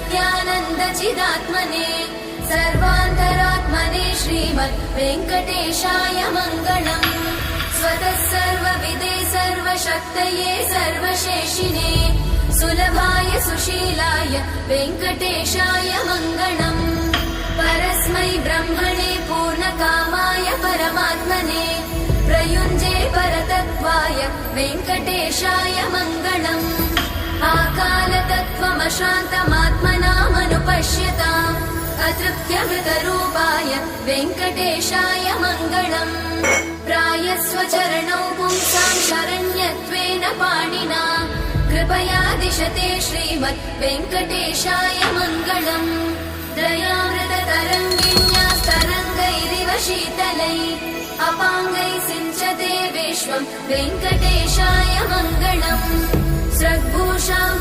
सत्यानन्दचिदात्मने सर्वान्तरात्मने श्रीमद् वेङ्कटेशाय मङ्गलम्। स्वतः सर्वविदे सर्वशक्तये सर्वशेषिने सुलभाय सुशीलाय वेङ्कटेशाय मङ्गलम्। परस्मै ब्रह्मणे पूर्णकामाय परमात्मने प्रयुञ्जे परतत्त्वाय वेङ्कटेशाय मङ्गलम्। आकालतत्त्वमशान्तमात्मनामनुपश्यताम् अतृप्त्यमृतरूपाय वेङ्कटेशाय मङ्गलम्। प्रायस्वचरणौ पुंसां शरण्यत्वेन पाणिना कृपया दिशते श्रीमद् वेङ्कटेशाय मङ्गलम्। दयामृततरङ्गिण्यास्तरङ्गैरिव शीतलैः अपाङ्गैः सिञ्चते विश्वं वेङ्कटेशाय मङ्गलम्। स्रग्भूषां